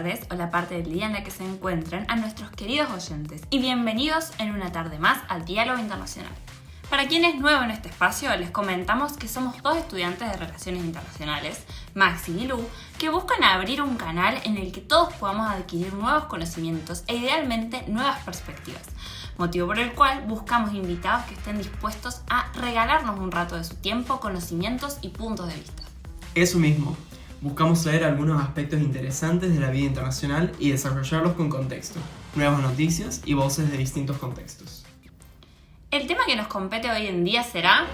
tardes o la parte del día en la que se encuentren a nuestros queridos oyentes y bienvenidos en una tarde más al Diálogo Internacional. Para quien es nuevo en este espacio, les comentamos que somos dos estudiantes de Relaciones Internacionales, Maxi y Lu, que buscan abrir un canal en el que todos podamos adquirir nuevos conocimientos e idealmente nuevas perspectivas, motivo por el cual buscamos invitados que estén dispuestos a regalarnos un rato de su tiempo, conocimientos y puntos de vista. Eso mismo, buscamos traer algunos aspectos interesantes de la vida internacional y desarrollarlos con contexto, nuevas noticias y voces de distintos contextos. El tema que nos compete hoy en día será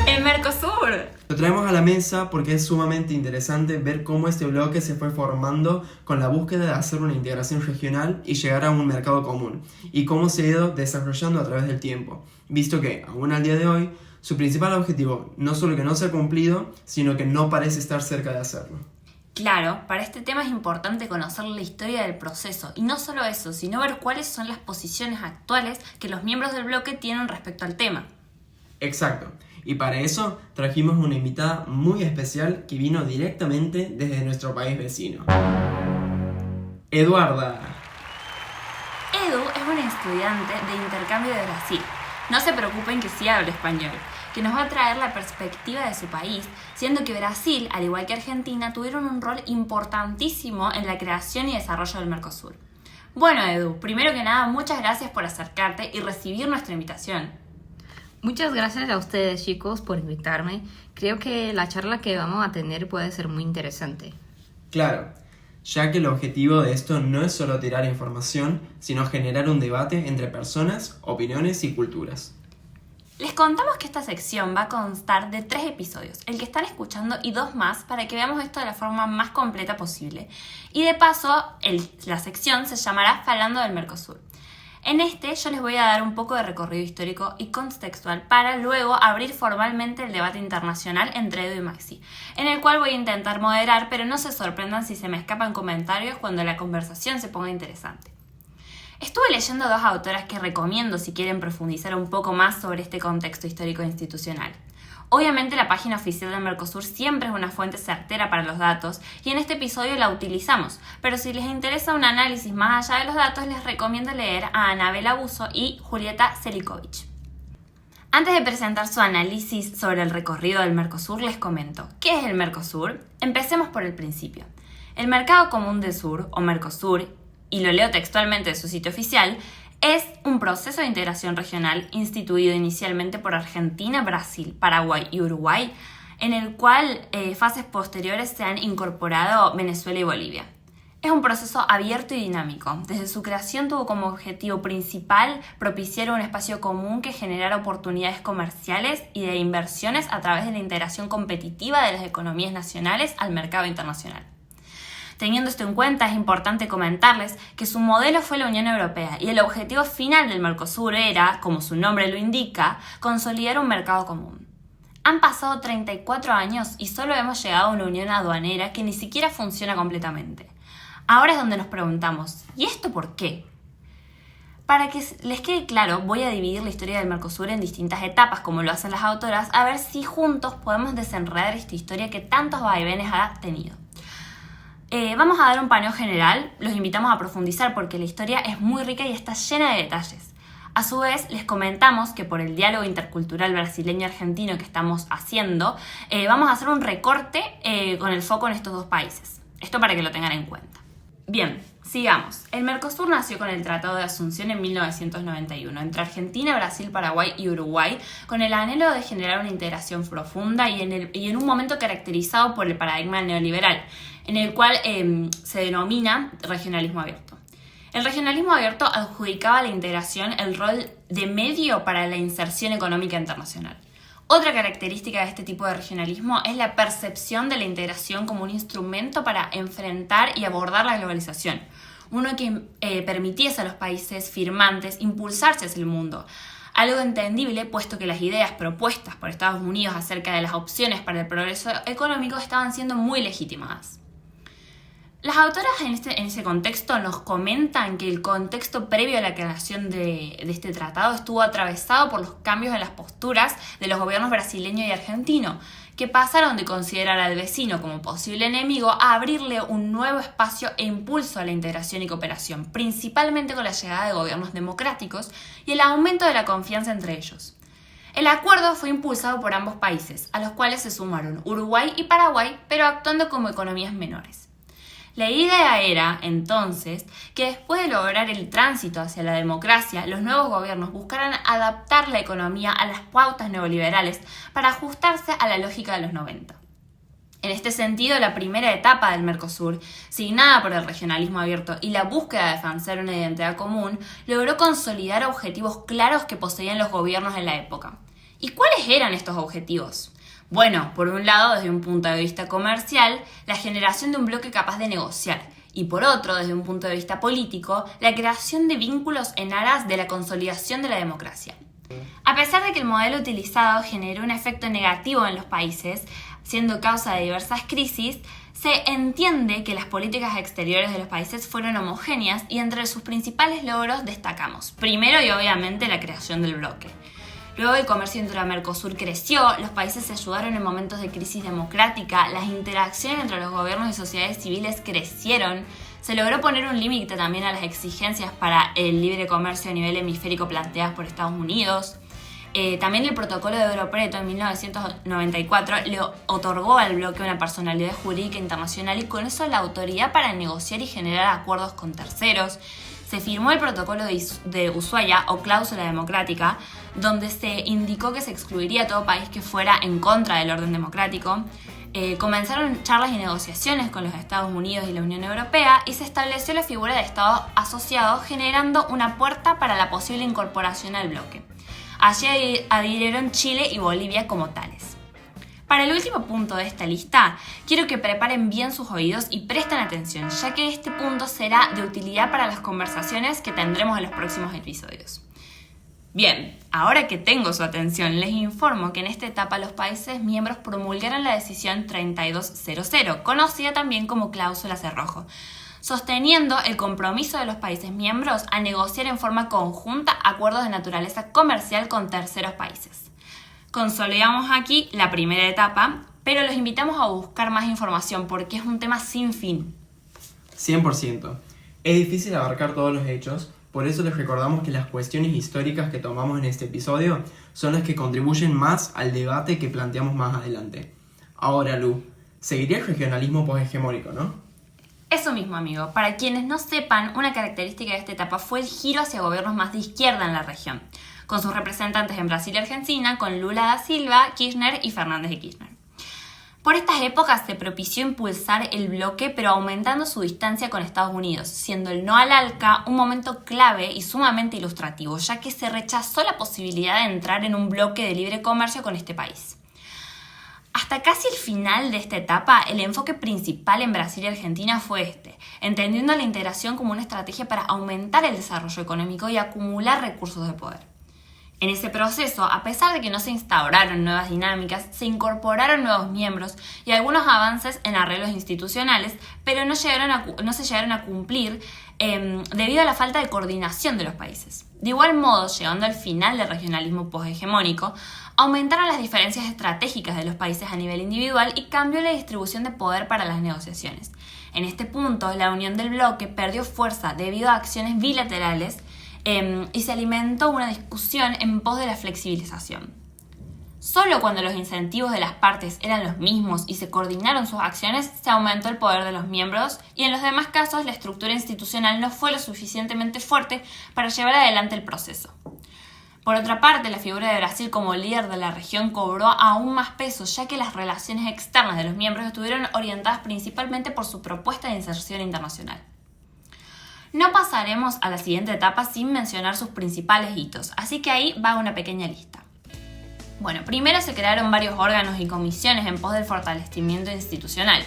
el Mercosur. Lo traemos a la mesa porque es sumamente interesante ver cómo este bloque se fue formando con la búsqueda de hacer una integración regional y llegar a un mercado común, y cómo se ha ido desarrollando a través del tiempo, visto que, aún al día de hoy, su principal objetivo no solo que no se ha cumplido, sino que no parece estar cerca de hacerlo. Claro, para este tema es importante conocer la historia del proceso, y no solo eso, sino ver cuáles son las posiciones actuales que los miembros del bloque tienen respecto al tema. Exacto, y para eso trajimos una invitada muy especial que vino directamente desde nuestro país vecino. Eduarda. Edu es una estudiante de intercambio de Brasil. No se preocupen que sí habla español, que nos va a traer la perspectiva de su país, siendo que Brasil, al igual que Argentina, tuvieron un rol importantísimo en la creación y desarrollo del Mercosur. Bueno, Edu, primero que nada, muchas gracias por acercarte y recibir nuestra invitación. Muchas gracias a ustedes, chicos, por invitarme. Creo que la charla que vamos a tener puede ser muy interesante. Claro, ya que el objetivo de esto no es solo tirar información, sino generar un debate entre personas, opiniones y culturas. Les contamos que esta sección va a constar de 3 episodios, el que están escuchando y 2 más para que veamos esto de la forma más completa posible. Y de paso, la sección se llamará Falando del Mercosur. En este yo les voy a dar un poco de recorrido histórico y contextual para luego abrir formalmente el debate internacional entre Edu y Maxi, en el cual voy a intentar moderar, pero no se sorprendan si se me escapan comentarios cuando la conversación se ponga interesante. Estuve leyendo 2 autoras que recomiendo si quieren profundizar un poco más sobre este contexto histórico e institucional. Obviamente la página oficial del Mercosur siempre es una fuente certera para los datos y en este episodio la utilizamos, pero si les interesa un análisis más allá de los datos les recomiendo leer a Anabel Abuso y Julieta Selikovic. Antes de presentar su análisis sobre el recorrido del Mercosur les comento, ¿qué es el Mercosur? Empecemos por el principio. El Mercado Común del Sur, o Mercosur, y lo leo textualmente de su sitio oficial, es un proceso de integración regional instituido inicialmente por Argentina, Brasil, Paraguay y Uruguay, en el cual fases posteriores se han incorporado Venezuela y Bolivia. Es un proceso abierto y dinámico. Desde su creación tuvo como objetivo principal propiciar un espacio común que generara oportunidades comerciales y de inversiones a través de la integración competitiva de las economías nacionales al mercado internacional. Teniendo esto en cuenta, es importante comentarles que su modelo fue la Unión Europea y el objetivo final del Mercosur era, como su nombre lo indica, consolidar un mercado común. Han pasado 34 años y solo hemos llegado a una unión aduanera que ni siquiera funciona completamente. Ahora es donde nos preguntamos, ¿y esto por qué? Para que les quede claro, voy a dividir la historia del Mercosur en distintas etapas, como lo hacen las autoras, a ver si juntos podemos desenredar esta historia que tantos vaivenes ha tenido. Vamos a dar un paneo general, los invitamos a profundizar porque la historia es muy rica y está llena de detalles. A su vez, les comentamos que por el diálogo intercultural brasileño-argentino que estamos haciendo, vamos a hacer un recorte con el foco en estos 2 países. Esto para que lo tengan en cuenta. Bien, sigamos. El Mercosur nació con el Tratado de Asunción en 1991 entre Argentina, Brasil, Paraguay y Uruguay, con el anhelo de generar una integración profunda y en un momento caracterizado por el paradigma neoliberal, en el cual se denomina regionalismo abierto. El regionalismo abierto adjudicaba a la integración el rol de medio para la inserción económica internacional. Otra característica de este tipo de regionalismo es la percepción de la integración como un instrumento para enfrentar y abordar la globalización, uno que permitiese a los países firmantes impulsarse hacia el mundo, algo entendible puesto que las ideas propuestas por Estados Unidos acerca de las opciones para el progreso económico estaban siendo muy legitimadas. Las autoras en ese contexto nos comentan que el contexto previo a la creación de este tratado estuvo atravesado por los cambios en las posturas de los gobiernos brasileño y argentino, que pasaron de considerar al vecino como posible enemigo a abrirle un nuevo espacio e impulso a la integración y cooperación, principalmente con la llegada de gobiernos democráticos y el aumento de la confianza entre ellos. El acuerdo fue impulsado por ambos países, a los cuales se sumaron Uruguay y Paraguay, pero actuando como economías menores. La idea era, entonces, que después de lograr el tránsito hacia la democracia, los nuevos gobiernos buscaran adaptar la economía a las pautas neoliberales para ajustarse a la lógica de los 90. En este sentido, la primera etapa del Mercosur, signada por el regionalismo abierto y la búsqueda de afianzar una identidad común, logró consolidar objetivos claros que poseían los gobiernos en la época. ¿Y cuáles eran estos objetivos? Bueno, por un lado, desde un punto de vista comercial, la generación de un bloque capaz de negociar, y por otro, desde un punto de vista político, la creación de vínculos en aras de la consolidación de la democracia. A pesar de que el modelo utilizado generó un efecto negativo en los países, siendo causa de diversas crisis, se entiende que las políticas exteriores de los países fueron homogéneas y entre sus principales logros destacamos, primero y obviamente, la creación del bloque. Luego el comercio entre Mercosur creció, los países se ayudaron en momentos de crisis democrática, las interacciones entre los gobiernos y sociedades civiles crecieron, se logró poner un límite también a las exigencias para el libre comercio a nivel hemisférico planteadas por Estados Unidos. También el protocolo de Oro Preto en 1994 le otorgó al bloque una personalidad jurídica internacional y con eso la autoridad para negociar y generar acuerdos con terceros. Se firmó el protocolo de Ushuaia o cláusula democrática, donde se indicó que se excluiría a todo país que fuera en contra del orden democrático. Comenzaron charlas y negociaciones con los Estados Unidos y la Unión Europea y se estableció la figura de Estado asociado, generando una puerta para la posible incorporación al bloque. Allí adhirieron Chile y Bolivia como tales. Para el último punto de esta lista, quiero que preparen bien sus oídos y presten atención, ya que este punto será de utilidad para las conversaciones que tendremos en los próximos episodios. Bien, ahora que tengo su atención, les informo que en esta etapa los países miembros promulgaron la decisión 3200, conocida también como cláusula cerrojo, sosteniendo el compromiso de los países miembros a negociar en forma conjunta acuerdos de naturaleza comercial con terceros países. Consolidamos aquí la primera etapa, pero los invitamos a buscar más información porque es un tema sin fin. 100%. Es difícil abarcar todos los hechos, por eso les recordamos que las cuestiones históricas que tomamos en este episodio son las que contribuyen más al debate que planteamos más adelante. Ahora, Lu, seguiría el regionalismo poshegemónico, ¿no? Eso mismo, amigo. Para quienes no sepan, una característica de esta etapa fue el giro hacia gobiernos más de izquierda en la región, con sus representantes en Brasil y Argentina, con Lula da Silva, Kirchner y Fernández de Kirchner. Por estas épocas se propició impulsar el bloque, pero aumentando su distancia con Estados Unidos, siendo el no al ALCA un momento clave y sumamente ilustrativo, ya que se rechazó la posibilidad de entrar en un bloque de libre comercio con este país. Hasta casi el final de esta etapa, el enfoque principal en Brasil y Argentina fue entendiendo la integración como una estrategia para aumentar el desarrollo económico y acumular recursos de poder. En ese proceso, a pesar de que no se instauraron nuevas dinámicas, se incorporaron nuevos miembros y algunos avances en arreglos institucionales, pero no se llegaron a cumplir debido a la falta de coordinación de los países. De igual modo, llegando al final del regionalismo poshegemónico, aumentaron las diferencias estratégicas de los países a nivel individual y cambió la distribución de poder para las negociaciones. En este punto, la unión del bloque perdió fuerza debido a acciones bilaterales y se alimentó una discusión en pos de la flexibilización. Solo cuando los incentivos de las partes eran los mismos y se coordinaron sus acciones, se aumentó el poder de los miembros y en los demás casos la estructura institucional no fue lo suficientemente fuerte para llevar adelante el proceso. Por otra parte, la figura de Brasil como líder de la región cobró aún más peso, ya que las relaciones externas de los miembros estuvieron orientadas principalmente por su propuesta de inserción internacional. No pasaremos a la siguiente etapa sin mencionar sus principales hitos, así que ahí va una pequeña lista. Bueno, primero se crearon varios órganos y comisiones en pos del fortalecimiento institucional.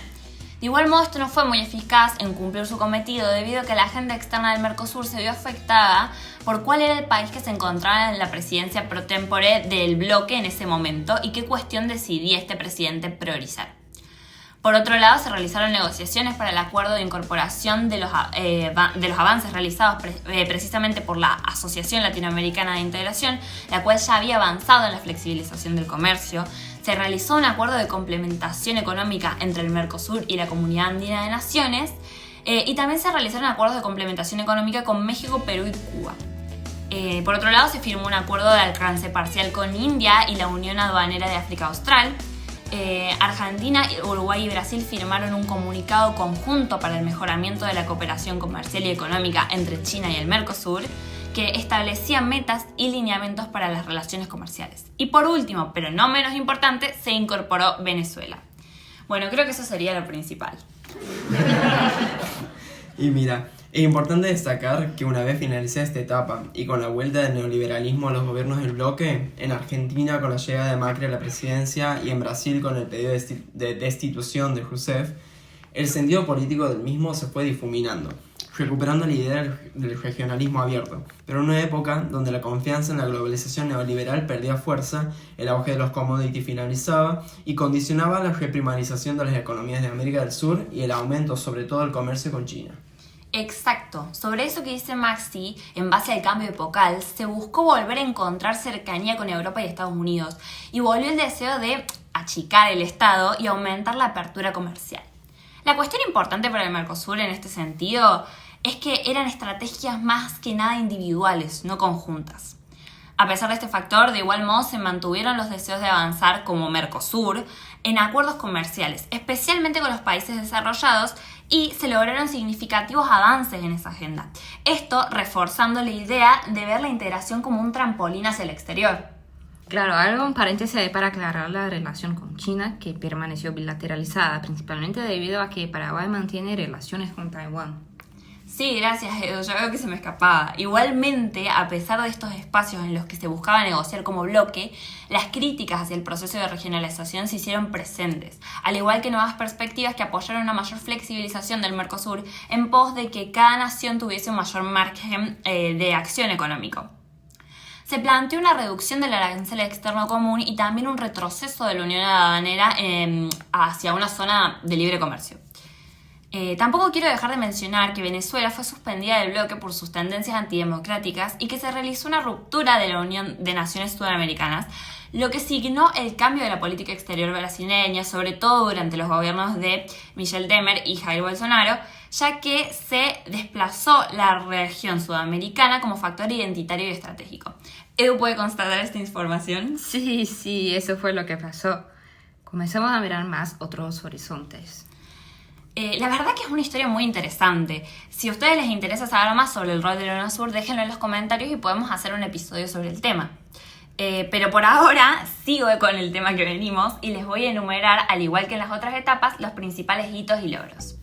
De igual modo, esto no fue muy eficaz en cumplir su cometido debido a que la agenda externa del Mercosur se vio afectada por cuál era el país que se encontraba en la presidencia pro tempore del bloque en ese momento y qué cuestión decidía este presidente priorizar. Por otro lado, se realizaron negociaciones para el acuerdo de incorporación de los avances realizados precisamente por la Asociación Latinoamericana de Integración, la cual ya había avanzado en la flexibilización del comercio. Se realizó un acuerdo de complementación económica entre el Mercosur y la Comunidad Andina de Naciones, y también se realizaron acuerdos de complementación económica con México, Perú y Cuba. Por otro lado, se firmó un acuerdo de alcance parcial con India y la Unión Aduanera de África Austral. Argentina, Uruguay y Brasil firmaron un comunicado conjunto para el mejoramiento de la cooperación comercial y económica entre China y el Mercosur, que establecía metas y lineamientos para las relaciones comerciales. Y por último, pero no menos importante, se incorporó Venezuela. Bueno, creo que eso sería lo principal. Y mira, es importante destacar que una vez finalizada esta etapa y con la vuelta del neoliberalismo a los gobiernos del bloque, en Argentina con la llegada de Macri a la presidencia y en Brasil con el pedido de destitución de Rousseff, el sentido político del mismo se fue difuminando, recuperando la idea del regionalismo abierto, pero en una época donde la confianza en la globalización neoliberal perdía fuerza, el auge de los commodities finalizaba y condicionaba la reprimarización de las economías de América del Sur y el aumento sobre todo del comercio con China. Exacto. Sobre eso que dice Maxi, en base al cambio epocal, se buscó volver a encontrar cercanía con Europa y Estados Unidos, y volvió el deseo de achicar el Estado y aumentar la apertura comercial. La cuestión importante para el Mercosur en este sentido es que eran estrategias más que nada individuales, no conjuntas. A pesar de este factor, de igual modo se mantuvieron los deseos de avanzar como Mercosur en acuerdos comerciales, especialmente con los países desarrollados, y se lograron significativos avances en esa agenda. Esto reforzando la idea de ver la integración como un trampolín hacia el exterior. Claro, algo en paréntesis ahí para aclarar la relación con China, que permaneció bilateralizada, principalmente debido a que Paraguay mantiene relaciones con Taiwán. Sí, gracias, Edu. Ya veo que se me escapaba. Igualmente, a pesar de estos espacios en los que se buscaba negociar como bloque, las críticas hacia el proceso de regionalización se hicieron presentes, al igual que nuevas perspectivas que apoyaron una mayor flexibilización del Mercosur en pos de que cada nación tuviese un mayor margen de acción económico. Se planteó una reducción del arancel externo común y también un retroceso de la Unión Aduanera hacia una zona de libre comercio. Tampoco quiero dejar de mencionar que Venezuela fue suspendida del bloque por sus tendencias antidemocráticas y que se realizó una ruptura de la Unión de Naciones Sudamericanas, lo que signó el cambio de la política exterior brasileña, sobre todo durante los gobiernos de Michel Temer y Jair Bolsonaro, ya que se desplazó la región sudamericana como factor identitario y estratégico. ¿Edu puede constatar esta información? Sí, eso fue lo que pasó. Comenzamos a mirar más otros horizontes. La verdad que es una historia muy interesante. Si a ustedes les interesa saber más sobre el rol del UNASUR, déjenlo en los comentarios y podemos hacer un episodio sobre el tema. Pero por ahora sigo con el tema que venimos y les voy a enumerar, al igual que en las otras etapas, los principales hitos y logros.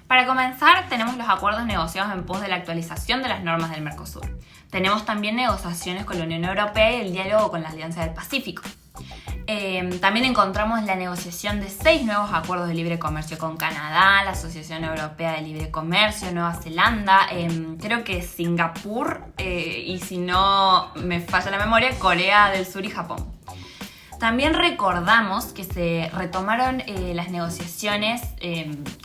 Para comenzar, tenemos los acuerdos negociados en pos de la actualización de las normas del Mercosur. Tenemos también negociaciones con la Unión Europea y el diálogo con la Alianza del Pacífico. También encontramos la negociación de 6 nuevos acuerdos de libre comercio con Canadá, la Asociación Europea de Libre Comercio, Nueva Zelanda, creo que Singapur y si no me falla la memoria, Corea del Sur y Japón. También recordamos que se retomaron las negociaciones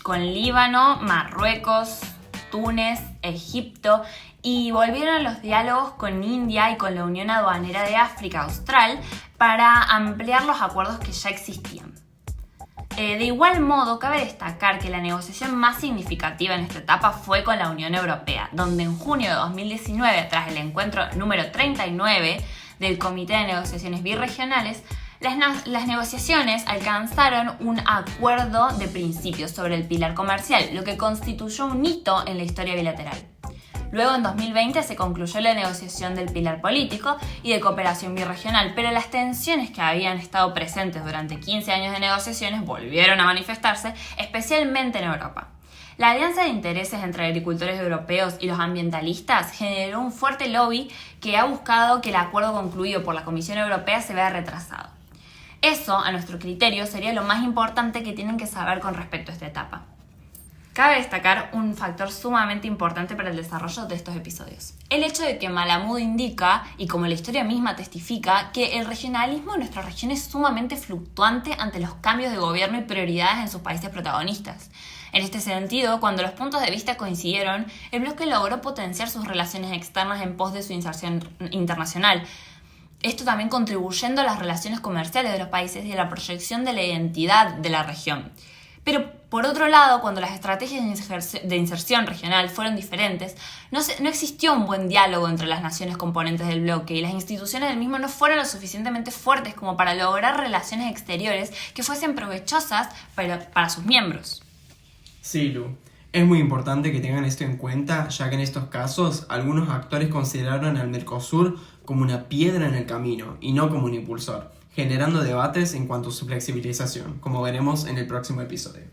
con Líbano, Marruecos, Túnez, Egipto, y volvieron los diálogos con India y con la Unión Aduanera de África Austral para ampliar los acuerdos que ya existían. De igual modo, cabe destacar que la negociación más significativa en esta etapa fue con la Unión Europea, donde en junio de 2019, tras el encuentro número 39 del Comité de Negociaciones Birregionales, las negociaciones alcanzaron un acuerdo de principios sobre el pilar comercial, lo que constituyó un hito en la historia bilateral. Luego, en 2020, se concluyó la negociación del pilar político y de cooperación birregional, pero las tensiones que habían estado presentes durante 15 años de negociaciones volvieron a manifestarse, especialmente en Europa. La alianza de intereses entre agricultores europeos y los ambientalistas generó un fuerte lobby que ha buscado que el acuerdo concluido por la Comisión Europea se vea retrasado. Eso, a nuestro criterio, sería lo más importante que tienen que saber con respecto a esta etapa. Cabe destacar un factor sumamente importante para el desarrollo de estos episodios. El hecho de que Malamud indica, y como la historia misma testifica, que el regionalismo en nuestra región es sumamente fluctuante ante los cambios de gobierno y prioridades en sus países protagonistas. En este sentido, cuando los puntos de vista coincidieron, el bloque logró potenciar sus relaciones externas en pos de su inserción internacional. Esto también contribuyendo a las relaciones comerciales de los países y a la proyección de la identidad de la región. Pero por otro lado, cuando las estrategias de inserción regional fueron diferentes, no existió un buen diálogo entre las naciones componentes del bloque y las instituciones del mismo no fueron lo suficientemente fuertes como para lograr relaciones exteriores que fuesen provechosas para sus miembros. Sí, Lu. Es muy importante que tengan esto en cuenta, ya que en estos casos algunos actores consideraron al Mercosur como una piedra en el camino y no como un impulsor, generando debates en cuanto a su flexibilización, como veremos en el próximo episodio.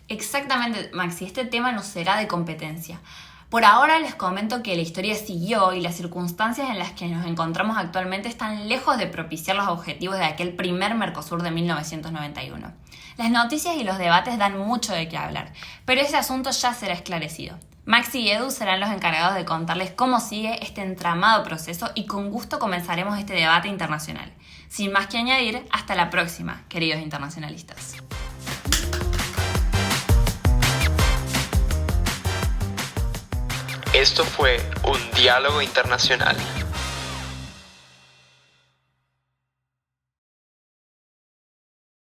Exactamente, Maxi, este tema no será de competencia. Por ahora les comento que la historia siguió y las circunstancias en las que nos encontramos actualmente están lejos de propiciar los objetivos de aquel primer Mercosur de 1991. Las noticias y los debates dan mucho de qué hablar, pero ese asunto ya será esclarecido. Maxi y Edu serán los encargados de contarles cómo sigue este entramado proceso y con gusto comenzaremos este debate internacional. Sin más que añadir, hasta la próxima, queridos internacionalistas. Esto fue un diálogo internacional.